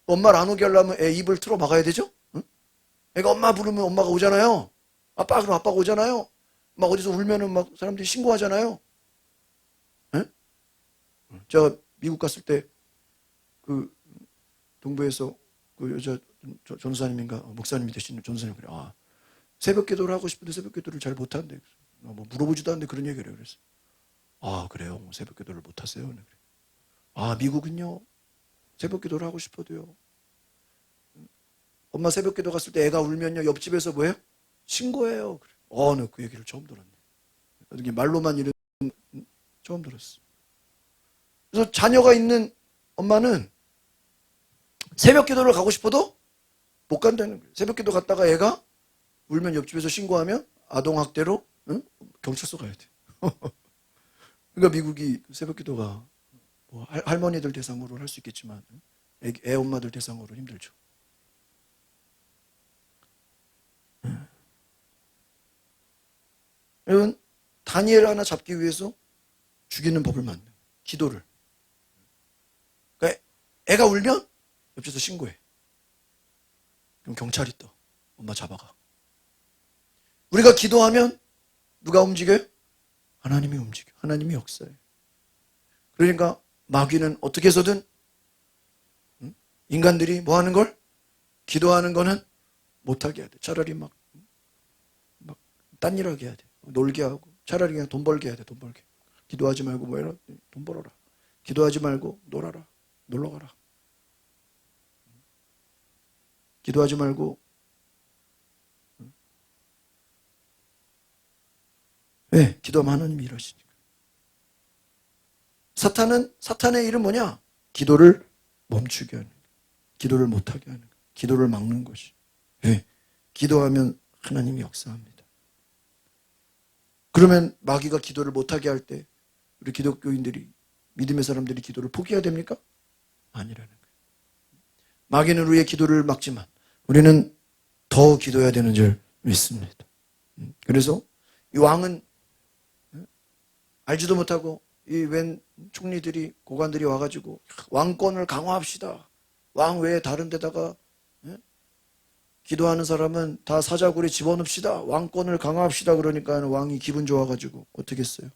엄마를 안 오게 하려면 애 입을 틀어 막아야 되죠? 응? 애가 엄마 부르면 엄마가 오잖아요. 아빠 그러면 아빠가 오잖아요. 막 어디서 울면은 막 사람들이 신고하잖아요. 응? 제가 미국 갔을 때 그 동부에서 그 여자 전사님인가 목사님이 되시는 전사님 그래. 아, 새벽 기도를 하고 싶은데 새벽 기도를 잘 못한대. 뭐 물어보지도 않는데 그런 얘기를 해요. 그래서 아 그래요? 새벽 기도를 못하세요? 그래. 아 미국은요 새벽 기도를 하고 싶어도요. 엄마 새벽 기도 갔을 때 애가 울면요 옆집에서 뭐예요? 신고해요. 그래. 나 그 얘기를 처음 들었네. 어떻게 말로만 이런 처음 들었어. 그래서 자녀가 있는 엄마는 새벽 기도를 가고 싶어도 못 간다는 거예요. 새벽 기도 갔다가 애가 울면 옆집에서 신고하면 아동학대로 경찰서 가야 돼. 그러니까 미국이 새벽 기도가 뭐 할머니들 대상으로 할 수 있겠지만 애 엄마들 대상으로 힘들죠. 여러분 다니엘 하나 잡기 위해서 죽이는 법을 만든 기도를. 그러니까 애가 울면 옆에서 신고해. 그럼 경찰이 떠. 엄마 잡아가. 우리가 기도하면 누가 움직여요? 하나님이 움직여. 하나님이 역사해. 그러니까 마귀는 어떻게 해서든 인간들이 뭐 하는 걸? 기도하는 거는 못하게 해야 돼. 차라리 막 딴 일 하게 해야 돼. 놀게 하고. 차라리 그냥 돈 벌게 해야 돼. 돈 벌게. 기도하지 말고 뭐 해라. 돈 벌어라. 기도하지 말고 놀아라. 놀러 가라. 기도하지 말고 왜? 기도하면 하나님이 일하시니까. 사탄의 일은 뭐냐? 기도를 멈추게 하는 거예요. 기도를 못하게 하는 거예요. 기도를 막는 것이. 왜? 기도하면 하나님이 역사합니다. 그러면 마귀가 기도를 못하게 할 때 우리 기독교인들이 믿음의 사람들이 기도를 포기해야 됩니까? 아니라는 거예요. 마귀는 우리의 기도를 막지만 우리는 더 기도해야 되는 줄 믿습니다. 그래서 이 왕은 알지도 못하고 이 웬 총리들이 고관들이 와가지고 왕권을 강화합시다. 왕 외에 다른 데다가 기도하는 사람은 다 사자굴에 집어넣읍시다. 왕권을 강화합시다. 그러니까 왕이 기분 좋아가지고 어떻게 했어요?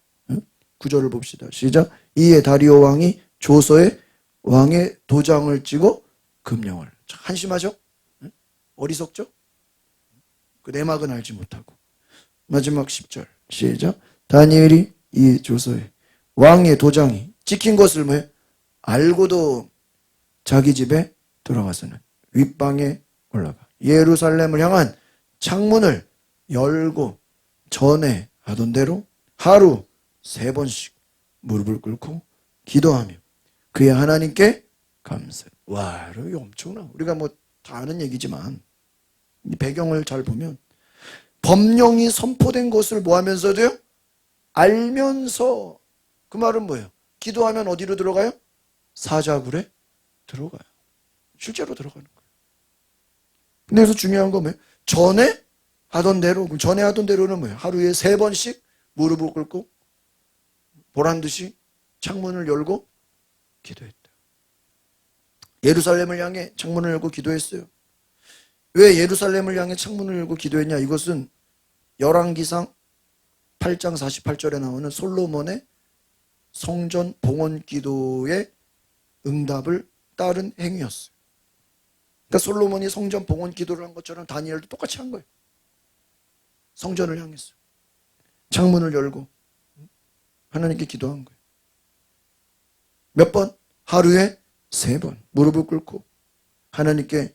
9절을 봅시다. 시작. 이에 다리오 왕이 조서에 왕의 도장을 찍어 금령을. 한심하죠? 어리석죠? 그 내막은 알지 못하고. 마지막 10절 시작. 다니엘이 이 조서에 왕의 도장이 찍힌 것을 뭐해? 알고도 자기 집에 들어가서는 윗방에 올라가 예루살렘을 향한 창문을 열고 전에 하던 대로 하루 3번씩 무릎을 꿇고 기도하며 그의 하나님께 감사. 와, 이거 엄청나. 우리가 뭐 다 아는 얘기지만 이 배경을 잘 보면 법령이 선포된 것을 뭐 하면서도요? 알면서. 그 말은 뭐예요? 기도하면 어디로 들어가요? 사자굴에 들어가요. 실제로 들어가는 거예요. 근데 여기서 중요한 건 뭐예요? 전에 하던 대로. 그럼 전에 하던 대로는 뭐예요? 하루에 3번씩 무릎을 꿇고 보란듯이 창문을 열고 기도했다. 예루살렘을 향해 창문을 열고 기도했어요. 왜 예루살렘을 향해 창문을 열고 기도했냐? 이것은 열왕기상 8장 48절에 나오는 솔로몬의 성전 봉헌 기도의 응답을 따른 행위였어요. 그러니까 솔로몬이 성전 봉헌 기도를 한 것처럼 다니엘도 똑같이 한 거예요. 성전을 향했어요. 창문을 열고 하나님께 기도한 거예요. 몇 번? 하루에 3번 무릎을 꿇고 하나님께.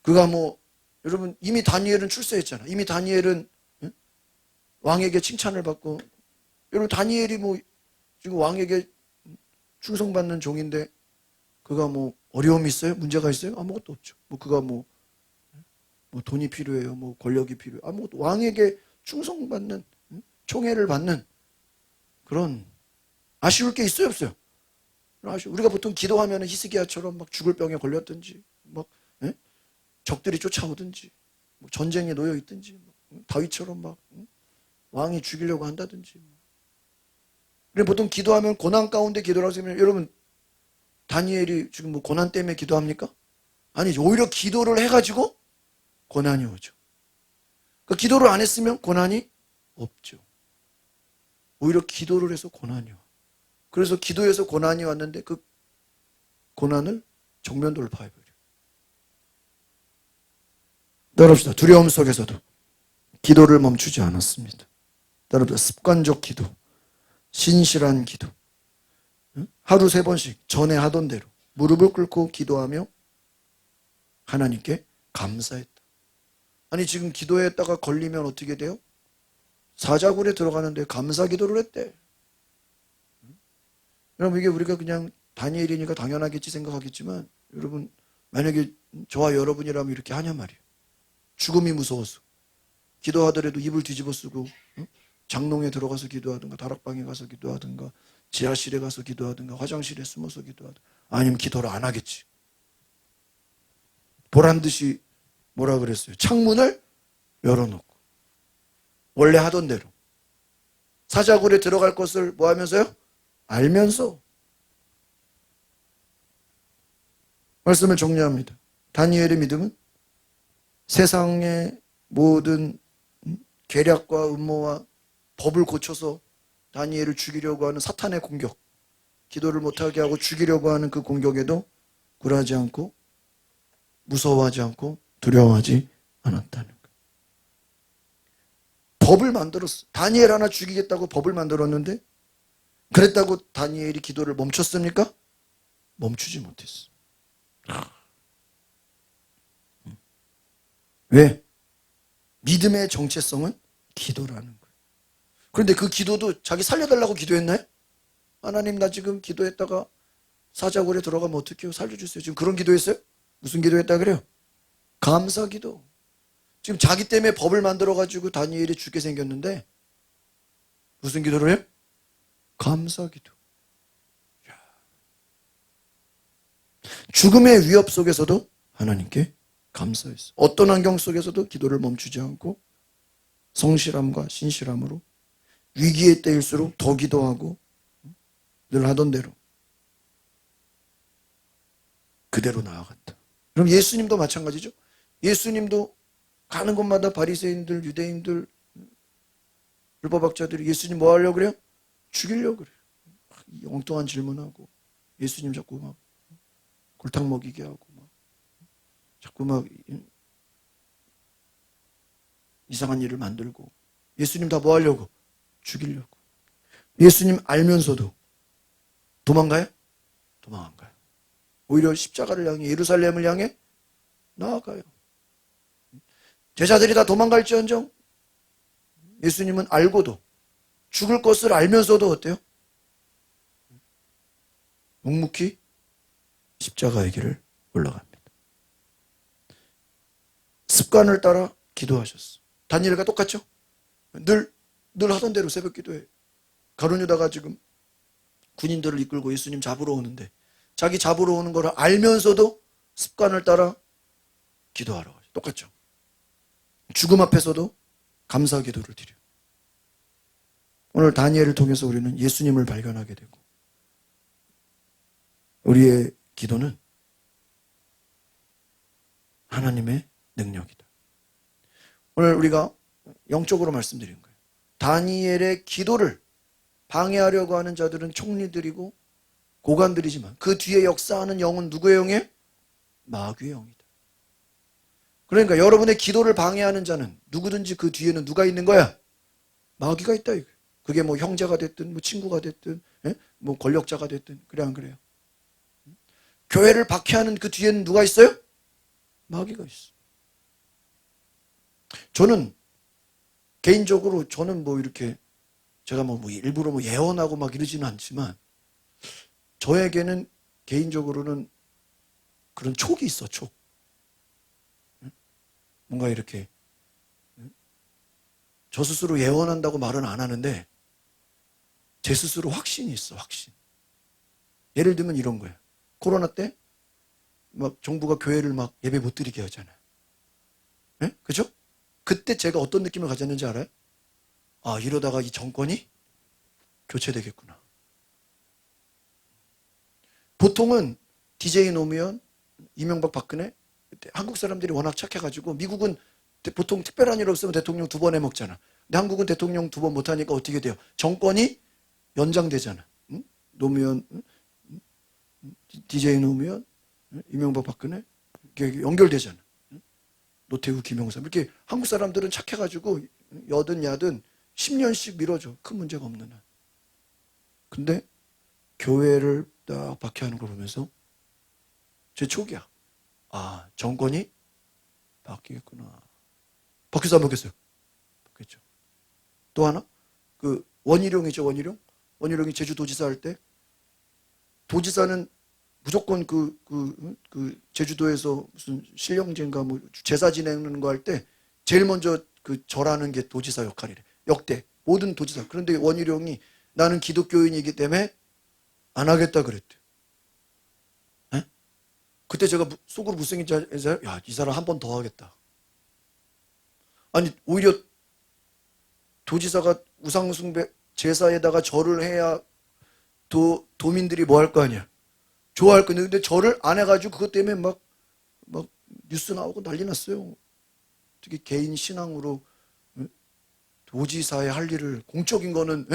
그가 뭐 여러분 이미 다니엘은 출세했잖아. 이미 다니엘은 왕에게 칭찬을 받고, 여러분 다니엘이 뭐 지금 왕에게 충성받는 종인데 그가 뭐 어려움이 있어요? 문제가 있어요? 아무것도 없죠. 뭐 그가 뭐 돈이 필요해요? 뭐 권력이 필요해요? 아무것도. 왕에게 충성받는, 총애를 받는 그런, 아쉬울 게 있어요, 없어요? 우리가 보통 기도하면 히스기야처럼 막 죽을 병에 걸렸든지, 막 적들이 쫓아오든지, 뭐 전쟁에 놓여 있든지, 다윗처럼 막 왕이 죽이려고 한다든지. 우리 보통 기도하면 고난 가운데 기도를 하시면, 여러분 다니엘이 지금 뭐 고난 때문에 기도합니까? 아니죠. 오히려 기도를 해가지고 고난이 오죠. 그 기도를 안 했으면 고난이 없죠. 오히려 기도를 해서 고난이 와. 그래서 기도해서 고난이 왔는데 그 고난을 정면 돌파해버려. 따라합시다. 두려움 속에서도 기도를 멈추지 않았습니다. 따라합시다. 습관적 기도, 신실한 기도. 하루 3번씩 전에 하던 대로 무릎을 꿇고 기도하며 하나님께 감사했다. 아니 지금 기도했다가 걸리면 어떻게 돼요? 사자굴에 들어가는데 감사 기도를 했대. 여러분 이게 우리가 그냥 다니엘이니까 당연하겠지 생각하겠지만, 여러분 만약에 저와 여러분이라면 이렇게 하냔 말이에요. 죽음이 무서워서 기도하더라도 입을 뒤집어 쓰고 장롱에 들어가서 기도하든가, 다락방에 가서 기도하든가, 지하실에 가서 기도하든가, 화장실에 숨어서 기도하든가, 아니면 기도를 안 하겠지. 보란듯이 뭐라 그랬어요? 창문을 열어놓고 원래 하던 대로 사자굴에 들어갈 것을 뭐 하면서요? 알면서. 말씀을 정리합니다. 다니엘의 믿음은 세상의 모든 계략과 음모와 법을 고쳐서 다니엘을 죽이려고 하는 사탄의 공격, 기도를 못하게 하고 죽이려고 하는 그 공격에도 굴하지 않고 무서워하지 않고 두려워하지 않았다는 거예요. 법을 만들었어. 다니엘 하나 죽이겠다고 법을 만들었는데, 그랬다고 다니엘이 기도를 멈췄습니까? 멈추지 못했어. 왜? 믿음의 정체성은 기도라는 거예요. 그런데 그 기도도 자기 살려달라고 기도했나요? 하나님 나 지금 기도했다가 사자굴에 들어가면 어떡해요? 살려주세요. 지금 그런 기도했어요? 무슨 기도했다 그래요? 감사 기도. 지금 자기 때문에 법을 만들어가지고 다니엘이 죽게 생겼는데 무슨 기도를 해요? 감사 기도. 죽음의 위협 속에서도 하나님께 감사했어. 어떤 환경 속에서도 기도를 멈추지 않고 성실함과 신실함으로 위기의 때일수록 더 기도하고 늘 하던 대로 그대로 나아갔다. 그럼 예수님도 마찬가지죠. 예수님도 가는 곳마다 바리새인들, 유대인들, 율법학자들이 예수님 뭐 하려고 그래요? 죽이려고 그래요. 엉뚱한 질문하고 예수님 자꾸 막 골탕 먹이게 하고 막 자꾸 막 이상한 일을 만들고, 예수님 다 뭐 하려고? 죽이려고. 예수님 알면서도 도망가요? 도망 안 가요. 오히려 십자가를 향해, 예루살렘을 향해 나아가요. 제자들이 다 도망갈지언정 예수님은 알고도, 죽을 것을 알면서도 어때요? 묵묵히 십자가의 길을 올라갑니다. 습관을 따라 기도하셨어. 다니엘과 똑같죠? 늘 하던 대로 새벽 기도해. 가룟 유다가 지금 군인들을 이끌고 예수님 잡으러 오는데 자기 잡으러 오는 걸 알면서도 습관을 따라 기도하러 가죠. 똑같죠? 죽음 앞에서도 감사 기도를 드려. 오늘 다니엘을 통해서 우리는 예수님을 발견하게 되고, 우리의 기도는 하나님의 능력이다. 오늘 우리가 영적으로 말씀드린 거예요. 다니엘의 기도를 방해하려고 하는 자들은 총리들이고 고관들이지만 그 뒤에 역사하는 영은 누구의 영이에요? 마귀의 영이다. 그러니까 여러분의 기도를 방해하는 자는 누구든지 그 뒤에는 누가 있는 거야? 마귀가 있다 이거예요. 그게 뭐 형제가 됐든 뭐 친구가 됐든 뭐 권력자가 됐든, 그래 안 그래요? 교회를 박해하는 그 뒤에는 누가 있어요? 마귀가 있어. 저는 개인적으로 저는 뭐 이렇게 제가 뭐 일부러 뭐 예언하고 막 이러지는 않지만 저에게는 개인적으로는 그런 촉이 있어, 촉. 뭔가 이렇게 저 스스로 예언한다고 말은 안 하는데 제 스스로 확신이 있어, 확신. 예를 들면 이런 거예요. 코로나 때 막 정부가 교회를 막 예배 못 드리게 하잖아요. 네? 그죠? 그때 제가 어떤 느낌을 가졌는지 알아요? 아, 이러다가 이 정권이 교체되겠구나. 보통은 DJ 노무현, 이명박 박근혜, 그때 한국 사람들이 워낙 착해가지고 미국은 보통 특별한 일 없으면 대통령 2번 해먹잖아. 근데 한국은 대통령 2번 못하니까 어떻게 돼요? 정권이 연장되잖아. 응? 노무현, 응? DJ 노무현, 응? 이명박 박근혜 이렇게 연결되잖아. 응? 노태우, 김영삼 이렇게 한국 사람들은 착해가지고 여든 야든 10년씩 밀어줘. 큰 문제가 없는 한. 근데 교회를 딱 박해하는 걸 보면서 제 촉이야. 아, 정권이 바뀌겠구나. 바뀌었어, 안 바뀌었어요? 바뀌었죠. 또 하나, 그 원희룡이죠, 원희룡. 원희룡이 제주도지사 할 때 도지사는 무조건 그 제주도에서 무슨 신령제인가 뭐 제사 지내는 거 할 때 제일 먼저 그 절하는 게 도지사 역할이래. 역대 모든 도지사. 그런데 원희룡이 나는 기독교인이기 때문에 안 하겠다 그랬대. 에? 그때 제가 속으로 무슨 생각인지 알아요? 야, 이 사람 한 번 더 하겠다. 아니 오히려 도지사가 우상숭배 제사에다가 절을 해야 도민들이 뭐 할 거 아니야. 좋아할 건데 근데 절을 안 해가지고 그것 때문에 막 뉴스 나오고 난리 났어요. 특히 개인 신앙으로 도지사의 할 일을 공적인 거는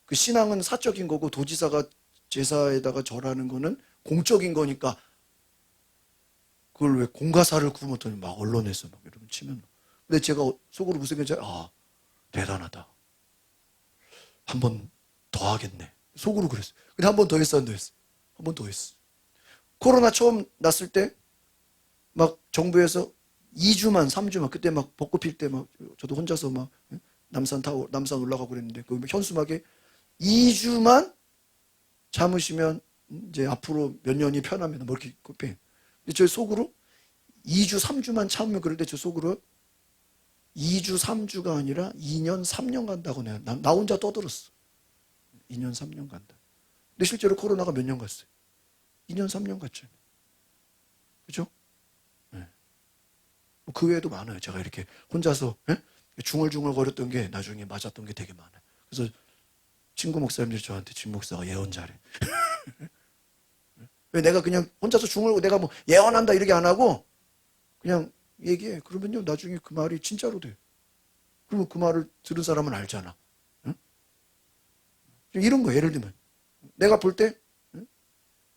그 신앙은 사적인 거고 도지사가 제사에다가 절하는 거는 공적인 거니까 그걸 왜 공가사를 구우면 막 언론에서 막 이러면 치면 근데 제가 속으로 무슨 생각인지 아 대단하다. 한 번 더 하겠네. 속으로 그랬어요. 근데 한 번 더 했어, 안 더 했어? 한 번 더 했어. 코로나 처음 났을 때 막 정부에서 2주만 3주만 그때 막 벚꽃 필 때 막 저도 혼자서 막 남산 올라가고 그랬는데 그 현수막에 2주만 참으시면 이제 앞으로 몇 년이 편합니다. 뭐 이렇게 근데 저 속으로 2주 3주만 참으면 그럴 때 저 속으로 2주 3주가 아니라 2년 3년 간다고 나 혼자 떠들었어. 2년 3년 간다. 근데 실제로 코로나가 몇 년 갔어요? 2년 3년 갔잖아요. 그죠? 네. 그 외에도 많아요. 제가 이렇게 혼자서 중얼중얼 거렸던 게 나중에 맞았던 게 되게 많아요. 그래서 친구 목사님들이 저한테 진 목사가 예언 잘해. 왜 내가 그냥 혼자서 중얼고 내가 뭐 예언한다 이렇게 안 하고 그냥 얘기해. 그러면요 나중에 그 말이 진짜로 돼. 그러면 그 말을 들은 사람은 알잖아. 응? 이런 거 예를 들면 내가 볼 때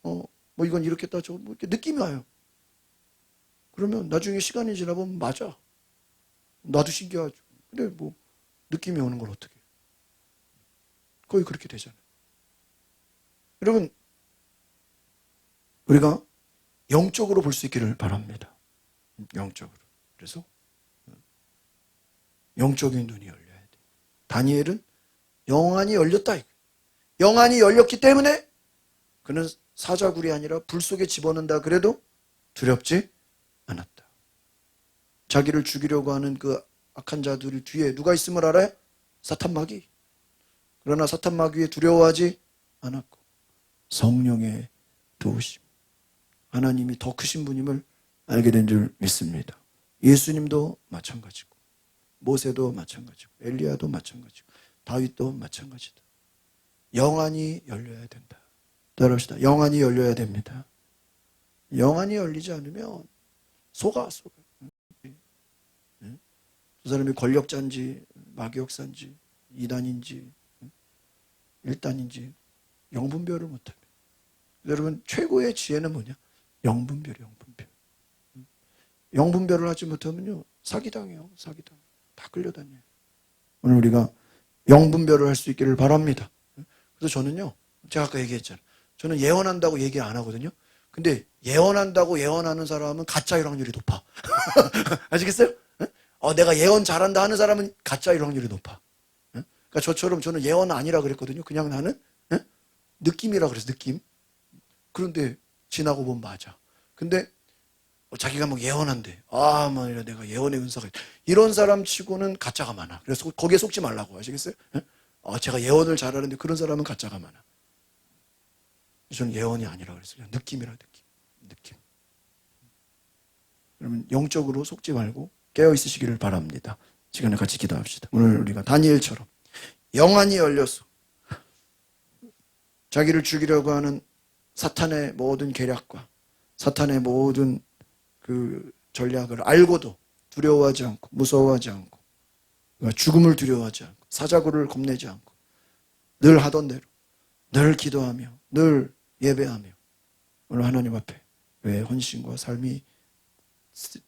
뭐 이건 이렇겠다 저거 뭐 이렇게 느낌이 와요. 그러면 나중에 시간이 지나보면 맞아. 나도 신기하죠. 근데 뭐 느낌이 오는 걸 어떻게 해. 거의 그렇게 되잖아요. 여러분 우리가 영적으로 볼 수 있기를 바랍니다. 영적으로. 그래서 영적인 눈이 열려야 돼. 다니엘은 영안이 열렸다. 영안이 열렸기 때문에 그는 사자굴이 아니라 불 속에 집어넣는다 그래도 두렵지 않았다. 자기를 죽이려고 하는 그 악한 자들 뒤에 누가 있음을 알아요? 사탄마귀. 그러나 사탄마귀에 두려워하지 않았고 성령의 도우심. 하나님이 더 크신 분임을 알게 된 줄 믿습니다. 예수님도 마찬가지고 모세도 마찬가지고 엘리야도 마찬가지고 다윗도 마찬가지다. 영안이 열려야 된다. 따라합시다. 영안이 열려야 됩니다. 영안이 열리지 않으면 속아. 그 사람이 권력자인지 마귀역사인지 이단인지 일단인지 영분별을 못합니다. 여러분 최고의 지혜는 뭐냐? 영분별이에요. 영분별. 영분별을 하지 못하면요 사기당해요. 사기당. 다 끌려다녀요. 오늘 우리가 영분별을 할 수 있기를 바랍니다. 그래서 저는요 제가 아까 얘기했잖아요. 저는 예언한다고 얘기 안 하거든요. 근데 예언한다고 예언하는 사람은 가짜일 확률이 높아. 아시겠어요? 내가 예언 잘한다 하는 사람은 가짜일 확률이 높아. 그러니까 저처럼 저는 예언 아니라 그랬거든요. 그냥 나는 느낌이라 그래서 느낌. 그런데 지나고 보면 맞아. 근데 자기가 막 예언한대. 만일에 내가 예언의 은사가 있다. 이런 사람 치고는 가짜가 많아. 그래서 거기에 속지 말라고. 아시겠어요? 제가 예언을 잘하는데 그런 사람은 가짜가 많아. 저는 예언이 아니라 그랬어요. 느낌이라 느낌. 그러면 영적으로 속지 말고 깨어 있으시기를 바랍니다. 시간에 같이 기도합시다. 오늘 우리가 다니엘처럼 영안이 열려서 자기를 죽이려고 하는 사탄의 모든 계략과 사탄의 모든 그 전략을 알고도 두려워하지 않고 무서워하지 않고 죽음을 두려워하지 않고 사자굴을 겁내지 않고 늘 하던 대로 늘 기도하며 늘 예배하며 오늘 하나님 앞에 왜 헌신과 삶이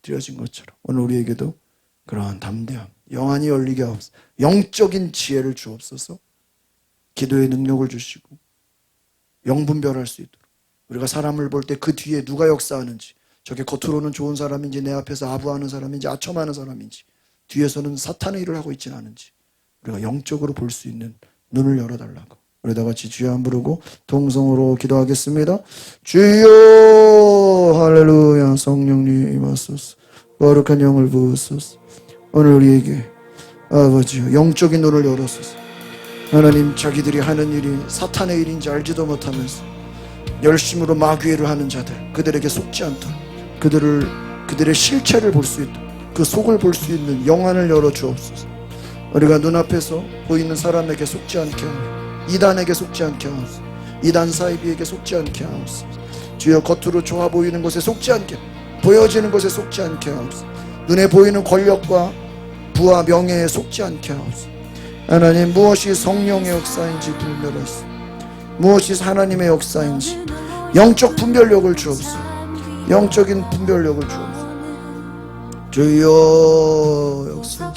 드려진 것처럼 오늘 우리에게도 그러한 담대함, 영안이 열리게 하옵소서. 영적인 지혜를 주옵소서. 기도의 능력을 주시고 영분별할 수 있도록 우리가 사람을 볼 때 그 뒤에 누가 역사하는지, 저게 겉으로는 좋은 사람인지 내 앞에서 아부하는 사람인지 아첨하는 사람인지 뒤에서는 사탄의 일을 하고 있지는 않은지 우리가 영적으로 볼 수 있는 눈을 열어달라고 우리 다 같이 주여 한 부르고 동성으로 기도하겠습니다. 주여 할렐루야. 성령님 임하소서. 거룩한 영을 부으소서. 오늘 우리에게 아버지여 영적인 눈을 열어소서. 하나님, 자기들이 하는 일이 사탄의 일인지 알지도 못하면서 열심으로 마귀를 하는 자들, 그들에게 속지 않도록 그들의 실체를 볼 수 있도록 그 속을 볼 수 있는 영안을 열어 주옵소서. 우리가 눈앞에서 보이는 사람에게 속지 않게 하옵소서. 이단에게 속지 않게 하옵소서. 이단 사이비에게 속지 않게 하옵소서. 주여 겉으로 좋아 보이는 것에 속지 않게, 보여지는 것에 속지 않게 하옵소서. 눈에 보이는 권력과 부와 명예에 속지 않게 하옵소서. 하나님, 무엇이 성령의 역사인지 분별하소서. 무엇이 하나님의 역사인지 영적 분별력을 주옵소서. 영적인 분별력을 주옵소서. 주여 역사